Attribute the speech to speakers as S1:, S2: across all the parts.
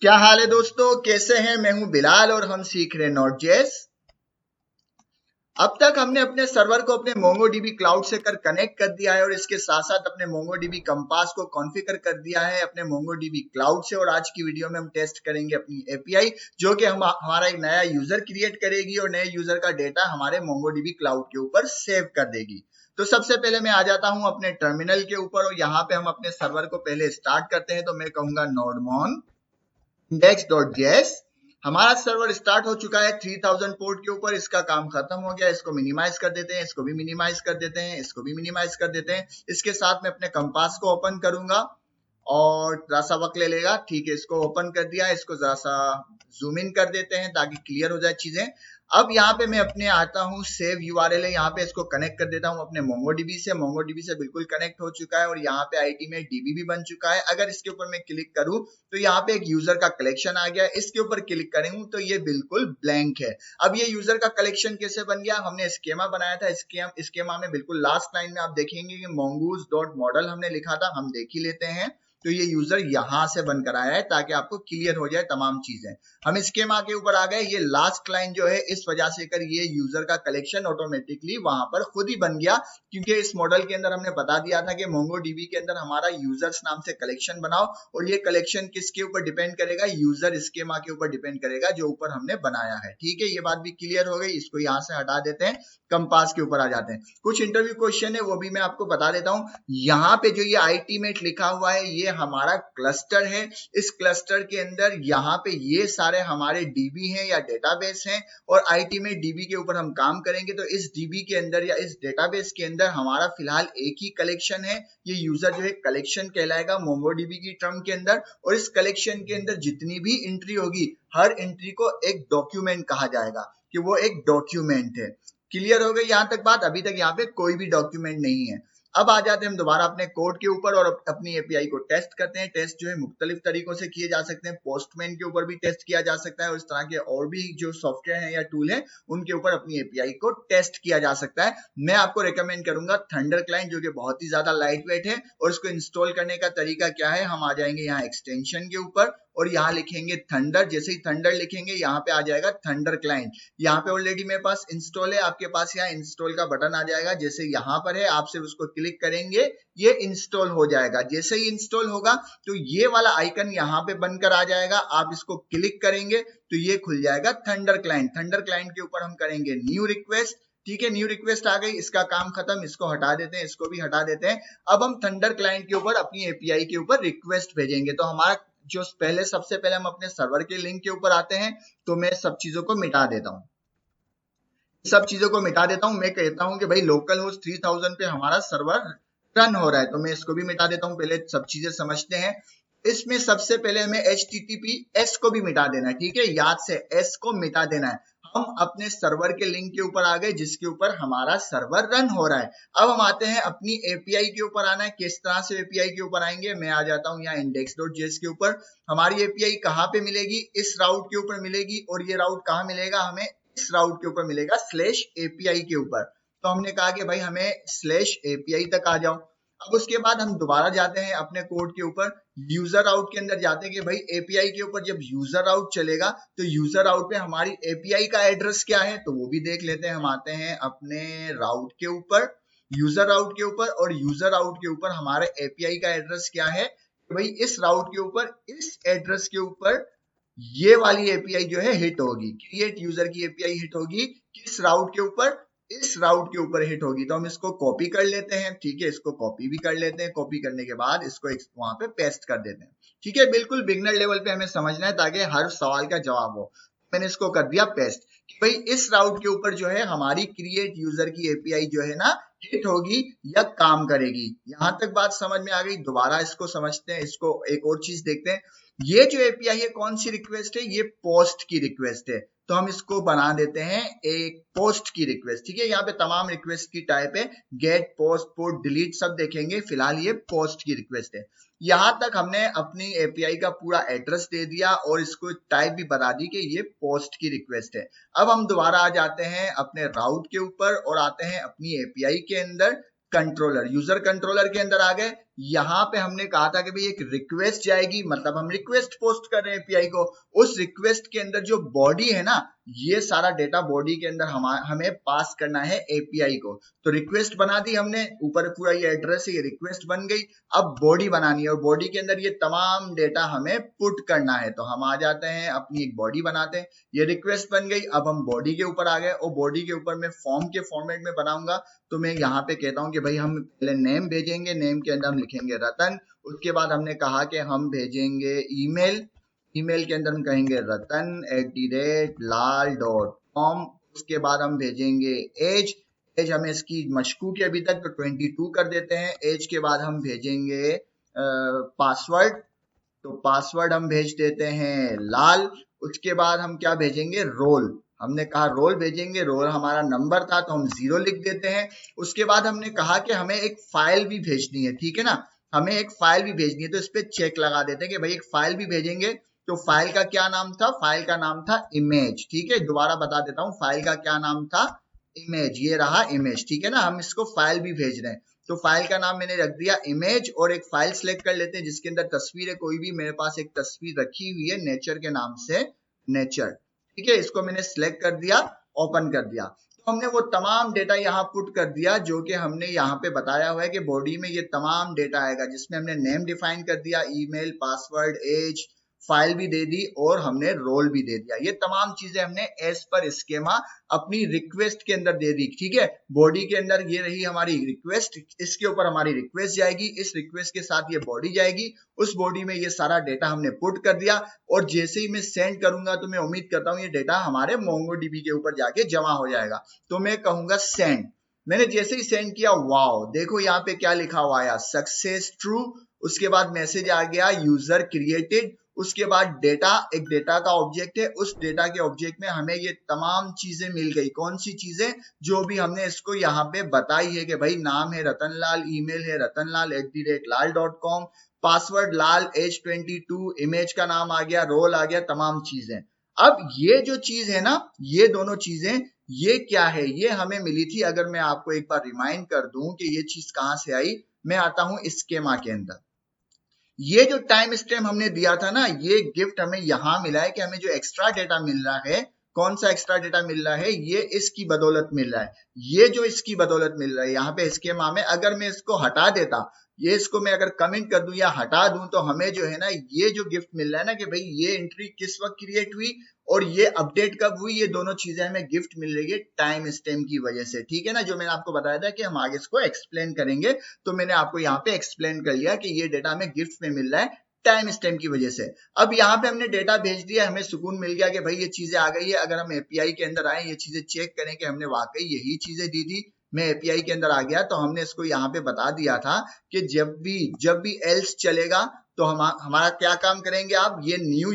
S1: क्या हाल है दोस्तों, कैसे हैं? मैं हूं बिलाल और हम सीख रहे नोड.जेएस। अब तक हमने अपने सर्वर को अपने मोंगोडीबी क्लाउड से कनेक्ट कर दिया है और इसके साथ साथ अपने मोंगोडीबी कंपास को कॉन्फ़िगर कर दिया है अपने मोंगोडीबी क्लाउड से। और आज की वीडियो में हम टेस्ट करेंगे अपनी एपीआई, जो कि हमारा एक नया यूजर क्रिएट करेगी और नए यूजर का डेटा हमारे मोंगोडीबी क्लाउड के ऊपर सेव कर देगी। तो सबसे पहले मैं आ जाता हूं अपने टर्मिनल के ऊपर और यहाँ पे हम अपने सर्वर को पहले स्टार्ट करते हैं। तो मैं कहूंगा नोडमोन index.js। हमारा सर्वर स्टार्ट हो चुका है 3000 पोर्ट के ऊपर। इसका काम खत्म हो गया। इसको मिनिमाइज कर देते हैं, इसको भी मिनिमाइज कर देते हैं, इसको भी मिनिमाइज कर देते हैं। इसके साथ में अपने कंपास को ओपन करूंगा और जरा सा वक्त ले लेगा। ठीक है, इसको ओपन कर दिया। इसको जरा सा जूम इन कर देते हैं ताकि क्लियर हो जाए चीजें। अब यहाँ पे मैं अपने आता हूँ सेव यूआरएल है, यहाँ पे इसको कनेक्ट कर देता हूँ अपने मोंगोडीबी से। मोंगोडीबी से बिल्कुल कनेक्ट हो चुका है और यहाँ पे आईटी में डीबी भी बन चुका है। अगर इसके ऊपर मैं क्लिक करूँ तो यहाँ पे एक यूजर का कलेक्शन आ गया। इसके ऊपर क्लिक करूँ तो ये बिल्कुल ब्लैंक है। अब ये यूजर का कलेक्शन कैसे बन गया? हमने स्कीमा बनाया था। स्कीमा में बिल्कुल लास्ट लाइन में आप देखेंगे कि mongoose.model हमने लिखा था। हम देख ही लेते हैं। तो ये यूजर यहां से बनकर आया है ताकि आपको क्लियर हो जाए तमाम चीजें। हम स्कीमा के ऊपर आ गए। ये लास्ट लाइन जो है इस वजह से कर ये यूजर का कलेक्शन ऑटोमेटिकली वहां पर खुद ही बन गया, क्योंकि इस मॉडल के अंदर हमने बता दिया था कि मोंगोडीबी के अंदर हमारा यूजर्स नाम से कलेक्शन बनाओ और ये कलेक्शन किसके ऊपर डिपेंड करेगा? यूजर स्कीमा के ऊपर डिपेंड करेगा जो ऊपर हमने बनाया है। ठीक है, ये बात भी क्लियर हो गई। इसको यहाँ से हटा देते हैं, कंपास के ऊपर आ जाते हैं। कुछ इंटरव्यू क्वेश्चन है वो भी मैं आपको बता देता हूँ। यहाँ पे जो ये आईटीमेट लिखा हुआ है ये हमारा क्लस्टर है। इस क्लस्टर के अंदर यहाँ पे ये सारे हमारे डीबी हैं या डेटाबेस हैं और आईटीमेट डीबी के ऊपर हम काम करेंगे। तो इस डीबी के अंदर या इस डेटाबेस के अंदर हमारा फिलहाल एक ही कलेक्शन है। ये यूजर जो है कलेक्शन कहलाएगा मोंगोडीबी की टर्म के अंदर। और इस कलेक्शन के अंदर जितनी भी एंट्री होगी हर एंट्री को एक डॉक्यूमेंट कहा जाएगा कि वो एक डॉक्यूमेंट है। क्लियर हो गई यहाँ तक बात? अभी तक यहाँ पे कोई भी डॉक्यूमेंट नहीं है। अब आ जाते हैं हम दोबारा अपने कोड के ऊपर और अपनी एपीआई को टेस्ट करते हैं। टेस्ट जो है मुख्तलिफ तरीकों से किए जा सकते हैं। पोस्टमैन के ऊपर भी टेस्ट किया जा सकता है और इस तरह के और भी जो सॉफ्टवेयर हैं या टूल हैं उनके ऊपर अपनी एपीआई को टेस्ट किया जा सकता है। मैं आपको रिकमेंड करूंगा थंडर क्लाइंट, जो कि बहुत ही ज्यादा लाइट वेट है। और इसको इंस्टॉल करने का तरीका क्या है? हम आ जाएंगे यहाँ एक्सटेंशन के ऊपर और यहाँ लिखेंगे थंडर। जैसे ही थंडर लिखेंगे यहाँ पे आ जाएगा थंडर क्लाइंट। यहाँ पे ऑलरेडी मेरे पास इंस्टॉल है। आपके पास यहाँ इंस्टॉल का बटन आ जाएगा। जैसे यहाँ पर है, आप सिर्फ उसको क्लिक करेंगे, ये इंस्टॉल हो जाएगा। जैसे ही इंस्टॉल होगा तो ये वाला आइकन यहाँ पे बनकर आ जाएगा। आप इसको क्लिक करेंगे तो ये खुल जाएगा थंडर क्लाइंट। थंडर क्लाइंट के ऊपर हम करेंगे न्यू रिक्वेस्ट। ठीक है, न्यू रिक्वेस्ट आ गई। इसका काम खत्म। इसको हटा देते हैं, इसको भी हटा देते हैं। अब हम थंडर क्लाइंट के ऊपर अपनी एपीआई के ऊपर रिक्वेस्ट भेजेंगे। तो हमारा जो सबसे पहले हम अपने सर्वर के लिंक के ऊपर आते हैं। तो मैं सब चीजों को मिटा देता हूं, सब चीजों को मिटा देता हूं। मैं कहता हूं कि भाई लोकल होस्ट 3000 पे हमारा सर्वर रन हो रहा है। तो मैं इसको भी मिटा देता हूं। पहले सब चीजें समझते हैं। इसमें सबसे पहले हमें HTTPS को भी मिटा देना है। ठीक है, याद से S को मिटा देना है। हम अपने सर्वर के लिंक के ऊपर आ गए जिसके ऊपर हमारा सर्वर रन हो रहा है। अब हम आते हैं अपनी एपीआई के ऊपर आना है। किस तरह से एपीआई के ऊपर आएंगे? मैं आ जाता हूं यहाँ index.js के ऊपर। हमारी एपीआई कहाँ पे मिलेगी? इस राउट के ऊपर मिलेगी। और ये राउट कहाँ मिलेगा? हमें इस राउट के ऊपर मिलेगा, /API के ऊपर। तो हमने कहा कि भाई हमें /API तक आ जाओ। अब उसके बाद हम दोबारा जाते हैं अपने कोड के ऊपर, यूजर आउट के अंदर जाते हैं कि भाई एपीआई के ऊपर जब यूजर आउट चलेगा तो यूजर आउट पे हमारी एपीआई का एड्रेस क्या है, तो वो भी देख लेते हैं। हम आते हैं अपने राउट के ऊपर, यूजर आउट के ऊपर, और यूजर आउट के ऊपर हमारे एपीआई का एड्रेस क्या है? भाई इस राउट के ऊपर, इस एड्रेस के ऊपर ये वाली एपीआई जो है हिट होगी। क्रिएट यूजर की एपीआई हिट होगी किस राउट के ऊपर? इस राउट के ऊपर हिट होगी। तो हम इसको कॉपी कर लेते हैं। ठीक है, इसको कॉपी भी कर लेते हैं। कॉपी करने के बाद इसको वहां पे पेस्ट कर देते हैं। ठीक है, बिल्कुल बिगनर लेवल पे हमें समझना है ताकि हर सवाल का जवाब हो। मैंने इसको कर दिया पेस्ट कि भाई इस राउट के ऊपर जो है हमारी क्रिएट यूजर की एपीआई जो है ना हिट होगी या काम करेगी। यहां तक बात समझ में आ गई? दोबारा इसको समझते हैं। इसको एक और चीज देखते हैं। ये जो एपीआई है कौन सी रिक्वेस्ट है? ये पोस्ट की रिक्वेस्ट है। तो हम इसको बना देते हैं एक पोस्ट की रिक्वेस्ट। ठीक है, यहाँ पे तमाम रिक्वेस्ट की टाइप है, गेट, पोस्ट, पुट, डिलीट सब देखेंगे। फिलहाल ये पोस्ट की रिक्वेस्ट है। यहां तक हमने अपनी एपीआई का पूरा एड्रेस दे दिया और इसको टाइप भी बता दी कि ये पोस्ट की रिक्वेस्ट है। अब हम दोबारा आ जाते हैं अपने राउट के ऊपर और आते हैं अपनी एपीआई के अंदर कंट्रोलर, यूजर कंट्रोलर के अंदर आ गए। यहाँ पे हमने कहा था कि भाई एक रिक्वेस्ट जाएगी, मतलब हम रिक्वेस्ट पोस्ट कर रहे हैं एपीआई को। उस रिक्वेस्ट के अंदर जो बॉडी है ना, ये सारा डेटा बॉडी के अंदर हमें पास करना है एपीआई को। तो रिक्वेस्ट बना दी हमने, ऊपर पूरा ये एड्रेस है, ये रिक्वेस्ट बन गई। अब बॉडी बनानी है और बॉडी के अंदर ये तमाम डेटा हमें पुट करना है। तो हम आ जाते हैं, अपनी एक बॉडी बनाते हैं, ये रिक्वेस्ट बन गई। अब हम बॉडी के ऊपर आ गए और बॉडी के ऊपर मैं फॉर्म के फॉर्मेट में बनाऊंगा। तो मैं यहाँ पे कहता हूँ कि भाई हम पहले नेम भेजेंगे, नेम के अंदर हम लिखेंगे रतन। उसके बाद हमने कहा कि हम भेजेंगे ईमेल, ईमेल के अंदर हम कहेंगे ratan@lal.com। उसके बाद हम भेजेंगे एज, एज हमें इसकी मशकूक है अभी तक, तो 22 कर देते हैं। एज के बाद हम भेजेंगे पासवर्ड, तो पासवर्ड हम भेज देते हैं लाल। उसके बाद हम क्या भेजेंगे, रोल, हमने कहा रोल भेजेंगे, रोल हमारा नंबर था तो हम 0 लिख देते हैं। उसके बाद हमने कहा कि हमें एक फाइल भी भेजनी है, ठीक है ना, हमें एक फाइल भी भेजनी है। तो इस पे चेक लगा देते हैं कि भाई एक फाइल भी भेजेंगे। तो फाइल का क्या नाम था, फाइल का नाम था इमेज, ठीक है, दोबारा बता देता हूँ, फाइल का क्या नाम था, इमेज, ये रहा इमेज, ठीक है ना। हम इसको फाइल भी भेज रहे हैं, तो फाइल का नाम मैंने रख दिया इमेज। और एक फाइल सिलेक्ट कर लेते हैं जिसके अंदर तस्वीर है कोई भी, मेरे पास एक तस्वीर रखी हुई है नेचर के नाम से, नेचर, ठीक है, इसको मैंने सिलेक्ट कर दिया, ओपन कर दिया। तो हमने वो तमाम डेटा यहाँ पुट कर दिया जो कि हमने यहाँ पे बताया हुआ है कि बॉडी में ये तमाम डेटा आएगा, जिसमें हमने नेम डिफाइन कर दिया, ईमेल, पासवर्ड, एज, फाइल भी दे दी और हमने रोल भी दे दिया। ये तमाम चीजें हमने एज पर स्कीमा अपनी रिक्वेस्ट के अंदर दे दी, ठीक है। बॉडी के अंदर ये रही हमारी रिक्वेस्ट, इसके ऊपर हमारी रिक्वेस्ट जाएगी, इस रिक्वेस्ट के साथ ये बॉडी जाएगी, उस बॉडी में ये सारा डेटा हमने पुट कर दिया। और जैसे ही मैं सेंड करूंगा तो मैं उम्मीद करता हूँ ये डेटा हमारे मोंगोडीबी के ऊपर जाके जमा हो जाएगा। तो मैं कहूंगा सेंड, मैंने जैसे ही सेंड किया, वाओ देखो यहाँ पे क्या लिखा हुआ आया, सक्सेस ट्रू। उसके बाद मैसेज आ गया यूजर क्रिएटेड। उसके बाद डेटा, एक डेटा का ऑब्जेक्ट है, उस डेटा के ऑब्जेक्ट में हमें ये तमाम चीजें मिल गई। कौन सी चीजें, जो भी हमने इसको यहाँ पे बताई है कि भाई नाम है रतनलाल, ईमेल है ratanlal@lal.com, पासवर्ड लाल, एज 22, इमेज का नाम आ गया, रोल आ गया, तमाम चीजें। अब ये जो चीज है ना, ये दोनों चीजें, ये क्या है, ये हमें मिली थी। अगर मैं आपको एक बार रिमाइंड कर दूं कि ये चीज कहां से आई, मैं आता हूं स्कीमा के अंदर। ये जो टाइम स्टैम्प हमने दिया था ना, ये गिफ्ट हमें यहां मिला है कि हमें जो एक्स्ट्रा डेटा मिल रहा है, कौन सा एक्स्ट्रा डेटा मिल रहा है, ये इसकी बदौलत मिल रहा है। ये जो इसकी बदौलत मिल रहा है यहाँ पे स्कीमा में, अगर मैं इसको हटा देता, ये इसको मैं अगर कमेंट कर दूं या हटा दूं, तो हमें जो है ना ये जो गिफ्ट मिल रहा है ना कि भाई ये एंट्री किस वक्त क्रिएट हुई और ये अपडेट कब हुई, ये दोनों चीजें हमें गिफ्ट मिल रही है टाइम स्टैम्प की वजह से, ठीक है ना। जो मैंने आपको बताया था कि हम आगे इसको एक्सप्लेन करेंगे, तो मैंने आपको यहाँ पे एक्सप्लेन कर लिया कि ये डेटा हमें गिफ्ट में मिल रहा है टाइम स्टैम्प की वजह से। अब यहाँ पे हमने डेटा भेज दिया, हमें सुकून मिल गया कि भाई ये चीजें आ गई है। अगर हम एपीआई के अंदर आए, ये चीजें चेक करें कि हमने वाकई यही चीजें दी थी, मैं एपीआई के अंदर आ गया तो हमने इसको यहाँ पे बता दिया था कि जब भी एल्स चलेगा तो हमारा क्या काम करेंगे आप, ये न्यू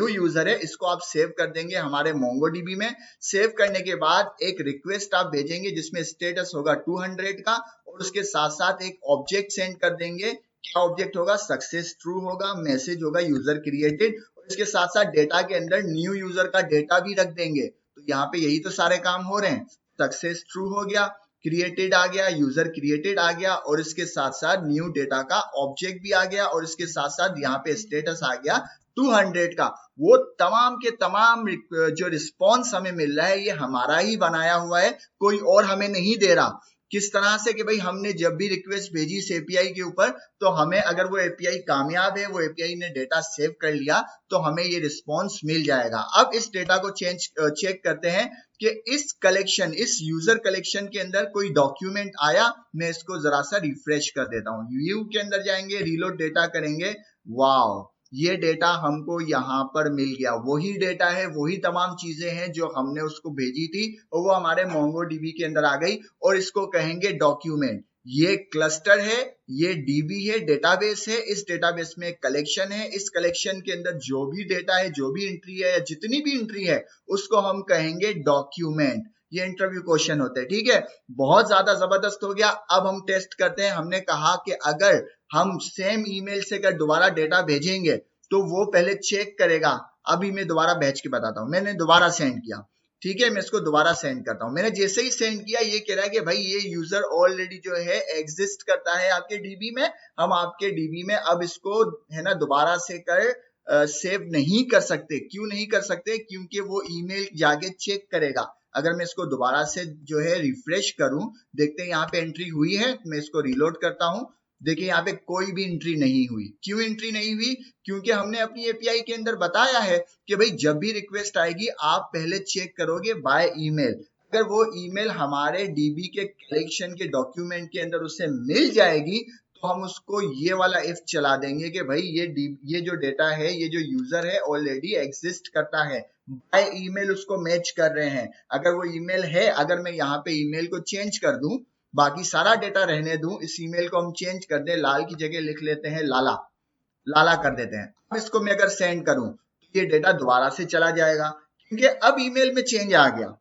S1: यूजर है, इसको आप सेव कर देंगे हमारे मोंगोडीबी में। सेव करने के बाद एक रिक्वेस्ट आप भेजेंगे जिसमें स्टेटस होगा 200 का, और उसके साथ साथ एक ऑब्जेक्ट सेंड कर देंगे। क्या ऑब्जेक्ट होगा, सक्सेस ट्रू होगा, मैसेज होगा यूजर क्रिएटेड, और इसके साथ साथ डेटा के अंदर न्यू यूजर का डेटा भी रख देंगे। तो यहाँ पे यही तो सारे काम हो रहे हैं, सक्सेस ट्रू हो गया, क्रिएटेड आ गया, यूजर क्रिएटेड आ गया, और इसके साथ साथ न्यू डेटा का ऑब्जेक्ट भी आ गया, और इसके साथ साथ यहाँ पे स्टेटस आ गया 200 का। वो तमाम के तमाम जो रिस्पॉन्स हमें मिल रहा है ये हमारा ही बनाया हुआ है, कोई और हमें नहीं दे रहा। किस तरह से कि भाई हमने जब भी रिक्वेस्ट भेजी इस एपीआई के ऊपर, तो हमें अगर वो एपीआई कामयाब है, वो एपीआई ने डेटा सेव कर लिया, तो हमें ये रिस्पॉन्स मिल जाएगा। अब इस डेटा को चेक करते हैं कि इस कलेक्शन, इस यूजर कलेक्शन के अंदर कोई डॉक्यूमेंट आया। मैं इसको जरा सा रिफ्रेश कर देता हूँ, व्यू के अंदर जाएंगे, रीलोड डेटा करेंगे, वाओ ये डेटा हमको यहाँ पर मिल गया। वही डेटा है, वही तमाम चीजें हैं जो हमने उसको भेजी थी, और वो हमारे मोंगोडीबी के अंदर आ गई, और इसको कहेंगे डॉक्यूमेंट। ये क्लस्टर है, ये डीबी है, डेटाबेस है, इस डेटाबेस में कलेक्शन है, इस कलेक्शन के अंदर जो भी डेटा है, जो भी एंट्री है, या जितनी भी एंट्री है, उसको हम कहेंगे डॉक्यूमेंट। ये इंटरव्यू क्वेश्चन होते हैं, ठीक है, बहुत ज्यादा जबरदस्त हो गया। अब हम टेस्ट करते हैं। हमने कहा कि अगर हम सेम ईमेल से अगर दोबारा डेटा भेजेंगे तो वो पहले चेक करेगा। अभी मैं दोबारा भेज के बताता हूं, मैंने दोबारा सेंड किया, ठीक है, मैं इसको दोबारा सेंड करता हूं। मैंने जैसे ही सेंड किया ये कह रहा है कि भाई ये यूजर ऑलरेडी जो है एग्जिस्ट करता है आपके डीबी में, हम आपके डीबी में अब इसको है ना दोबारा से कर सेव नहीं कर सकते। क्यों नहीं कर सकते? क्योंकि वो ईमेल जाके चेक करेगा। अगर मैं इसको दोबारा से जो है रिफ्रेश करूं, देखते हैं यहाँ पे एंट्री हुई है, मैं इसको रिलोड करता हूं। देखिए यहाँ पे कोई भी एंट्री नहीं हुई। क्यों एंट्री नहीं हुई? क्योंकि हमने अपनी एपीआई के अंदर बताया है कि भाई जब भी रिक्वेस्ट आएगी आप पहले चेक करोगे बाय ईमेल। अगर वो ईमेल हमारे डीबी के कलेक्शन के डॉक्यूमेंट के अंदर उसे मिल जाएगी तो हम उसको ये वाला इफ चला देंगे कि भाई ये जो डेटा है, ये जो यूजर है ऑलरेडी एग्जिस्ट करता है, बाय ईमेल उसको मैच कर रहे हैं। अगर वो ईमेल है, अगर मैं यहाँ पे ईमेल को चेंज कर दूं, बाकी सारा डेटा रहने दूं, इस ईमेल को हम चेंज कर दें, लाल की जगह लिख लेते हैं लाला, लाला कर देते हैं। अब इसको मैं अगर सेंड करूं तो ये डेटा दोबारा से चला जाएगा, क्योंकि अब ईमेल में चेंज आ गया।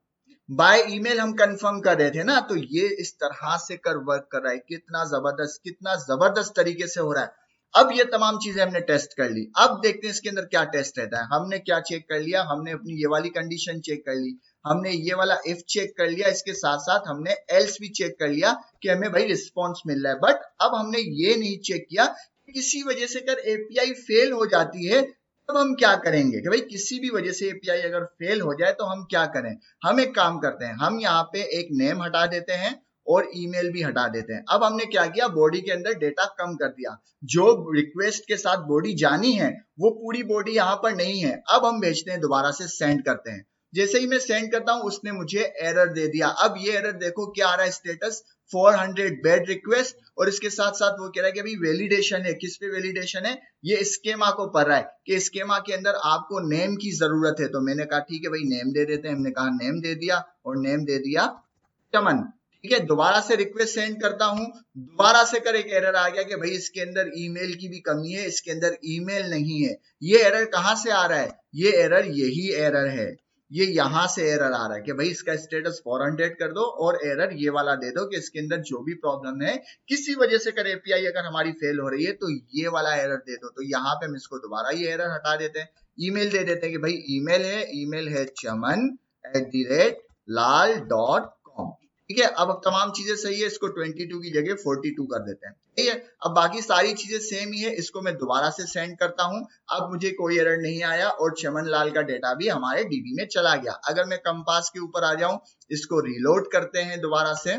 S1: बाय ईमेल हम कंफर्म कर रहे थे ना, तो ये इस तरह से कर वर्क कर रहा है। कितना जबरदस्त तरीके से हो रहा है। अब ये तमाम चीजें हमने टेस्ट कर ली। अब देखते हैं इसके अंदर क्या टेस्ट रहता है। हमने क्या चेक कर लिया? हमने अपनी ये वाली कंडीशन चेक कर ली, हमने ये वाला इफ चेक कर लिया, इसके साथ साथ हमने एल्स भी चेक कर लिया कि हमें भाई रिस्पॉन्स मिल रहा है। बट अब हमने ये नहीं चेक किया कि किसी वजह से अगर एपीआई फेल हो जाती है तब हम क्या करेंगे, कि भाई किसी भी वजह से एपीआई अगर फेल हो जाए तो हम क्या करें। हम एक काम करते हैं, हम यहाँ पे एक नेम हटा देते हैं और ईमेल भी हटा देते हैं। अब हमने क्या किया, बॉडी के अंदर डेटा कम कर दिया। जो रिक्वेस्ट के साथ बॉडी जानी है वो पूरी बॉडी यहाँ पर नहीं है। अब हम भेजते हैं, दोबारा से सेंड करते हैं। जैसे ही मैं सेंड करता हूं उसने मुझे एरर दे दिया। अब ये एरर देखो क्या आ रहा है, स्टेटस 400 बेड रिक्वेस्ट, और इसके साथ साथ वो कह रहा है कि अभी वैलिडेशन है। किस पे वैलिडेशन है? ये स्कीमा को पढ़ रहा है कि स्कीमा के अंदर आपको नेम की जरूरत है। तो मैंने कहा ठीक है भाई नेम दे देते हैं। हमने कहा नेम दे दिया और नेम दे दिया चमन। ठीक है, दोबारा से रिक्वेस्ट सेंड करता हूं, दोबारा से कर एक एरर आ गया कि भाई इसके अंदर ईमेल की भी कमी है, इसके अंदर ईमेल नहीं है। ये एरर कहां से आ रहा है? ये एरर यही एरर है, ये यहां से एरर आ रहा है कि भाई इसका स्टेटस 400 कर दो और एरर ये वाला दे दो कि इसके अंदर जो भी प्रॉब्लम है, किसी वजह से अगर एपीआई अगर हमारी फेल हो रही है तो ये वाला एरर दे दो। तो यहाँ पे हम इसको दोबारा ये एरर हटा देते हैं, ईमेल दे देते हैं कि भाई ईमेल है chaman@lal.com। ठीक है, अब तमाम चीजें सही है, इसको 22 की जगह 42 कर देते हैं। ठीक है, अब बाकी सारी चीजें सेम ही है। इसको मैं दोबारा से सेंड करता हूं, अब मुझे कोई एरर नहीं आया और चमन लाल का डेटा भी हमारे डीबी में चला गया। अगर मैं कंपास के ऊपर आ जाऊं, इसको रीलोड करते हैं दोबारा से,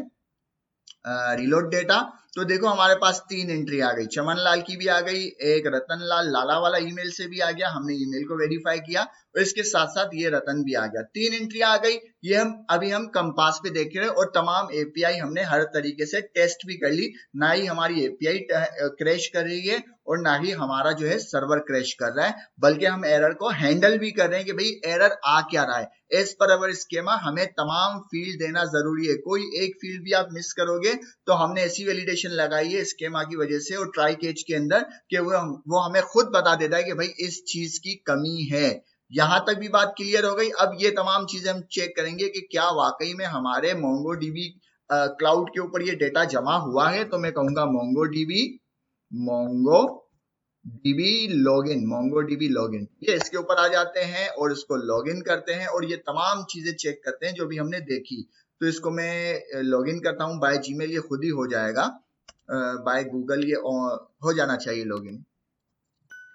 S1: रीलोड डेटा, तो देखो हमारे पास 3 एंट्री आ गई। चमन लाल की भी आ गई, एक रतन लाल लाला वाला ईमेल से भी आ गया, हमने ईमेल को वेरीफाई किया और इसके साथ साथ ये रतन भी आ गया। 3 एंट्री आ गई। ये हम कंपास पे देख रहे हैं और तमाम एपीआई हमने हर तरीके से टेस्ट भी कर ली। ना ही हमारी एपीआई क्रैश कर रही है और ना ही हमारा जो है सर्वर क्रैश कर रहा है, बल्कि हम एरर को हैंडल भी कर रहे हैं कि भाई एरर आ क्या रहा है। एज पर अवर स्कीमा हमें तमाम फील्ड देना जरूरी है। कोई एक फील्ड भी आप मिस करोगे तो हमने ऐसी वैलिडेशन लगाई है स्कीमा की वजह से और ट्राई कैच के अंदर कि वो हमें खुद बता देता है कि भाई इस चीज की कमी है। यहां तक भी बात क्लियर हो गई। अब ये तमाम चीजें हम चेक करेंगे कि क्या वाकई में हमारे मोंगोडीबी क्लाउड के ऊपर ये डेटा जमा हुआ है। तो मैं कहूंगा मोंगोडीबी लॉगिन, ये इसके ऊपर आ जाते हैं और इसको लॉगिन करते हैं और ये तमाम चीजें चेक करते हैं जो भी हमने देखी। तो इसको मैं लॉगिन करता हूं बाय जीमेल, ये खुद ही हो जाएगा, बाय गूगल ये हो जाना चाहिए लॉगिन।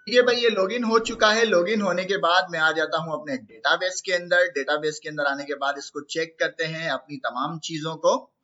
S1: ठीक है भाई, ये लॉगिन हो चुका है। लॉगिन होने के बाद मैं आ जाता हूं अपने डेटाबेस के अंदर। डेटाबेस के अंदर आने के बाद इसको चेक करते हैं अपनी तमाम चीजों को।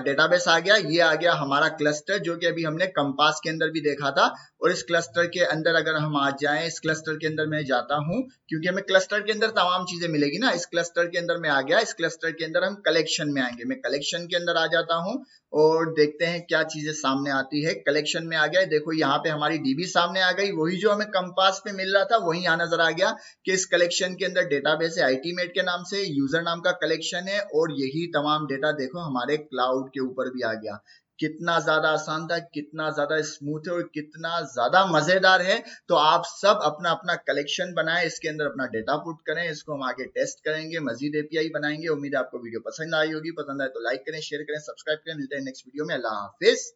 S1: डेटाबेस आ गया, ये आ गया हमारा क्लस्टर जो कि अभी हमने कंपास के अंदर भी देखा था। और इस क्लस्टर के अंदर अगर हम आ जाएं, इस क्लस्टर के अंदर मैं जाता हूं क्योंकि हमें क्लस्टर के अंदर तमाम चीजें मिलेगी ना। इस क्लस्टर के अंदर मैं आ गया, इस क्लस्टर के अंदर हम कलेक्शन में आएंगे। मैं कलेक्शन के अंदर आ जाता हूं और देखते हैं क्या चीजें सामने आती है। कलेक्शन में आ गया, देखो यहाँ पे हमारी डीबी सामने आ गई, वही जो हमें कंपास पे मिल रहा था वही यहाँ नजर आ गया कि इस कलेक्शन के अंदर डेटाबेस है आईटीमेट के नाम से, यूजर नाम का कलेक्शन है और यही तमाम डेटा देखो हमारे क्लाउड के ऊपर भी आ गया। कितना ज्यादा आसान था, कितना ज्यादा स्मूथ है और कितना ज्यादा मजेदार है। तो आप सब अपना अपना कलेक्शन बनाएं, इसके अंदर अपना डेटा पुट करें, इसको हम आगे टेस्ट करेंगे, मजीद एपीआई बनाएंगे। उम्मीद है आपको वीडियो पसंद आई होगी। पसंद आए तो लाइक करें, शेयर करें, सब्सक्राइब करें। मिलते हैं नेक्स्ट वीडियो में। अल्लाह हाफिज।